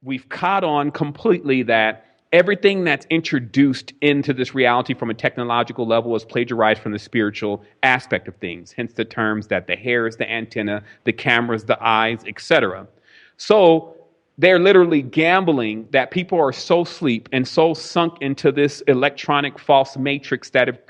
we've caught on completely that everything that's introduced into this reality from a technological level is plagiarized from the spiritual aspect of things. Hence the terms that the hair is the antenna, the camera is the eyes, etc. So they're literally gambling that people are so asleep and so sunk into this electronic false matrix that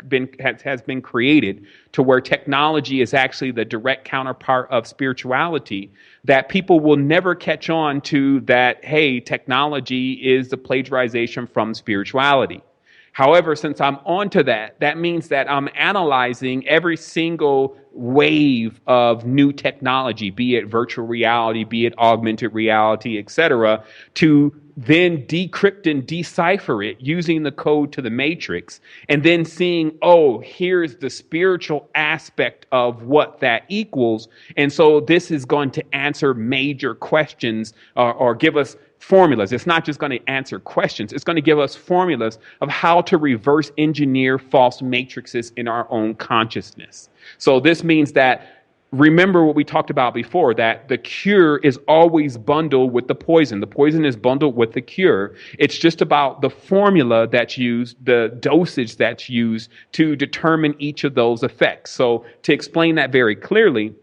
has been created to where technology is actually the direct counterpart of spirituality, that people will never catch on to that, hey, technology is the plagiarization from spirituality. However, since I'm onto that, that means that I'm analyzing every single wave of new technology, be it virtual reality, be it augmented reality, etc., to then decrypt and decipher it using the code to the matrix, and then seeing, oh, here's the spiritual aspect of what that equals. And so this is going to answer major questions or give us formulas. It's not just going to answer questions. It's going to give us formulas of how to reverse engineer false matrices in our own consciousness. So this means that, remember what we talked about before, that the cure is always bundled with the poison. The poison is bundled with the cure. It's just about the formula that's used, the dosage that's used to determine each of those effects. So to explain that very clearly,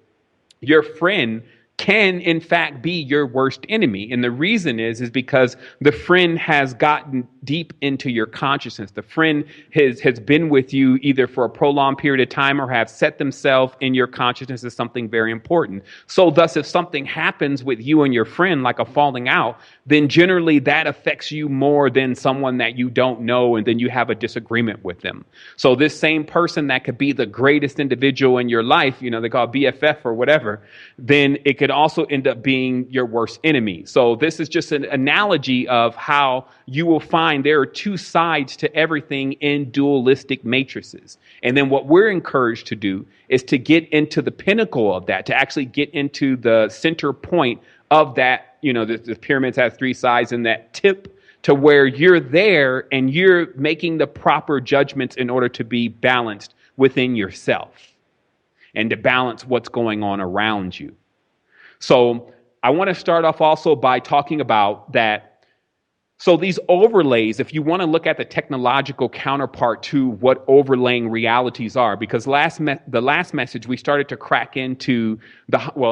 your friend can in fact be your worst enemy. And the reason is because the friend has gotten deep into your consciousness. The friend has been with you either for a prolonged period of time or have set themselves in your consciousness as something very important. So thus, if something happens with you and your friend, like a falling out, then generally that affects you more than someone that you don't know and then you have a disagreement with them. So this same person that could be the greatest individual in your life, they call it BFF or whatever, then it could also end up being your worst enemy. So this is just an analogy of how you will find there are two sides to everything in dualistic matrices. And then what we're encouraged to do is to get into the pinnacle of that, to actually get into the center point of that. The pyramids have three sides, and that tip to where you're there and you're making the proper judgments in order to be balanced within yourself and to balance what's going on around you. So I want to start off also by talking about that. So these overlays, if you want to look at the technological counterpart to what overlaying realities are, because the last message we started to crack into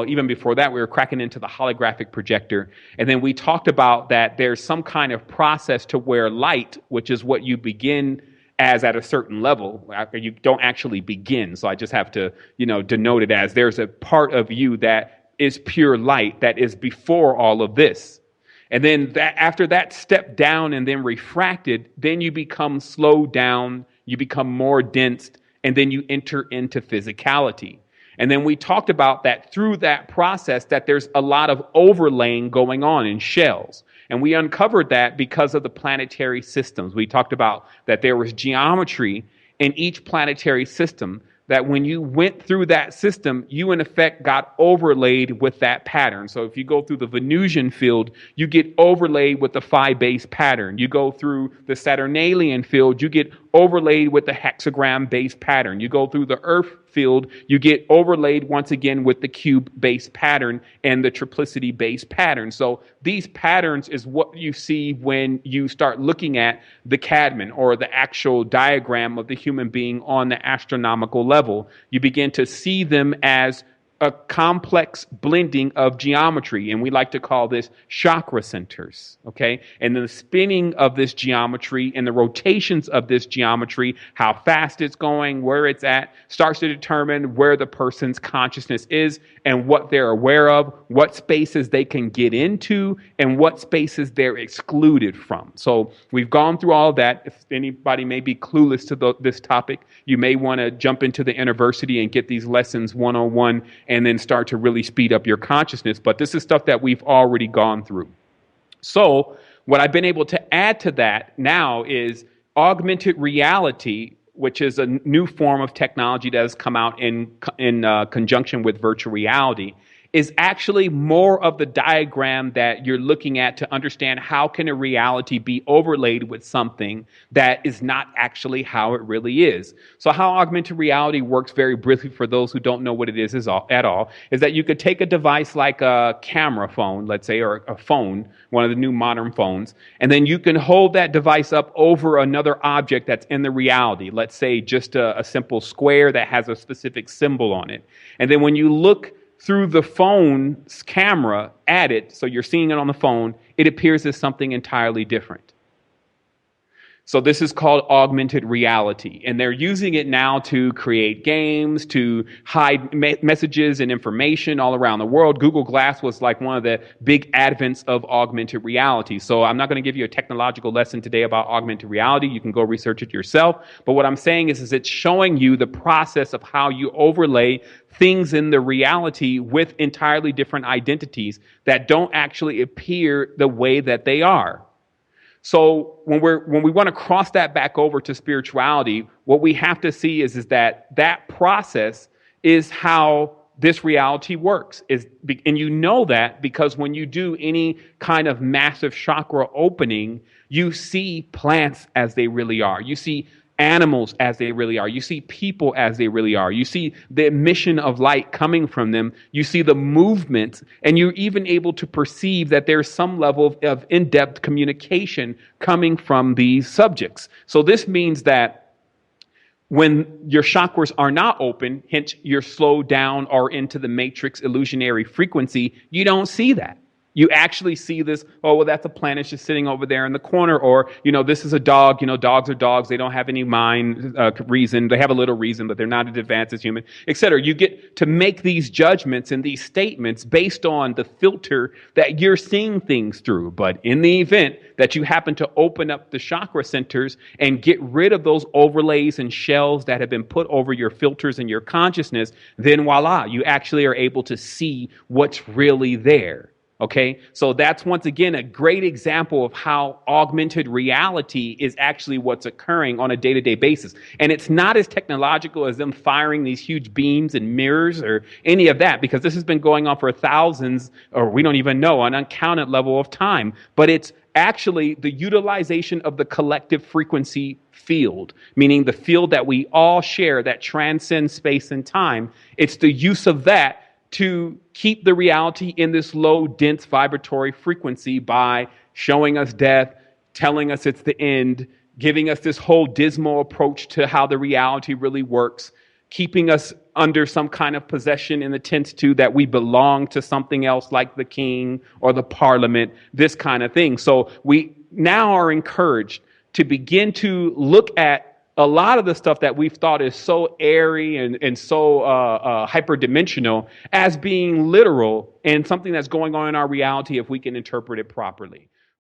even before that, we were cracking into the holographic projector. And then we talked about that there's some kind of process to where light, which is what you begin as at a certain level, you don't actually begin. So I just have to, denote it as there's a part of you that is pure light that is before all of this. And then after that step down and then refracted, then you become slowed down, you become more dense, and then you enter into physicality. And then we talked about that through that process that there's a lot of overlaying going on in shells. And we uncovered that because of the planetary systems. We talked about that there was geometry in each planetary system, that when you went through that system, you in effect got overlaid with that pattern. So if you go through the Venusian field, you get overlaid with the phi-based pattern. You go through the Saturnalian field, you get overlaid with the hexagram-based pattern. You go through the Earth field, you get overlaid once again with the cube-based pattern and the triplicity-based pattern. So these patterns is what you see when you start looking at the Cadman or the actual diagram of the human being on the astronomical level. You begin to see them as a complex blending of geometry, and we like to call this chakra centers, okay? And the spinning of this geometry and the rotations of this geometry, how fast it's going, where it's at, starts to determine where the person's consciousness is and what they're aware of, what spaces they can get into, and what spaces they're excluded from. So we've gone through all of that. If anybody may be clueless to this topic, you may want to jump into the university and get these lessons 101 and then start to really speed up your consciousness. But this is stuff that we've already gone through. So what I've been able to add to that now is augmented reality, which is a new form of technology that has come out in conjunction with virtual reality, is actually more of the diagram that you're looking at to understand how can a reality be overlaid with something that is not actually how it really is. So how augmented reality works, very briefly for those who don't know what it is at all, is that you could take a device like a camera phone, let's say, or a phone, one of the new modern phones, and then you can hold that device up over another object that's in the reality. Let's say just a simple square that has a specific symbol on it. And then when you look through the phone's camera at it, so you're seeing it on the phone, it appears as something entirely different. So this is called augmented reality, and they're using it now to create games, to hide messages and information all around the world. Google Glass was like one of the big advents of augmented reality. So I'm not going to give you a technological lesson today about augmented reality. You can go research it yourself. But what I'm saying is it's showing you the process of how you overlay things in the reality with entirely different identities that don't actually appear the way that they are. So when we want to cross that back over to spirituality, what we have to see is that process is how this reality works. And you know that because when you do any kind of massive chakra opening, you see plants as they really are. You see animals as they really are. You see people as they really are. You see the emission of light coming from them. You see the movement, and you're even able to perceive that there's some level of in-depth communication coming from these subjects. So this means that when your chakras are not open, hence you're slowed down or into the matrix illusionary frequency, you don't see that. You actually see this, oh, well, that's a planet just sitting over there in the corner. Or, this is a dog. Dogs are dogs. They don't have any mind, reason. They have a little reason, but they're not as advanced as human, etc. You get to make these judgments and these statements based on the filter that you're seeing things through. But in the event that you happen to open up the chakra centers and get rid of those overlays and shells that have been put over your filters and your consciousness, then voila, you actually are able to see what's really there. Okay, so that's once again a great example of how augmented reality is actually what's occurring on a day-to-day basis. And it's not as technological as them firing these huge beams and mirrors or any of that, because this has been going on for thousands, or we don't even know, an uncounted level of time. But it's actually the utilization of the collective frequency field, meaning the field that we all share that transcends space and time. It's the use of that to keep the reality in this low, dense vibratory frequency by showing us death, telling us it's the end, giving us this whole dismal approach to how the reality really works, keeping us under some kind of possession in the tense to that we belong to something else like the king or the parliament, this kind of thing. So we now are encouraged to begin to look at a lot of the stuff that we've thought is so airy and so hyperdimensional as being literal and something that's going on in our reality if we can interpret it properly.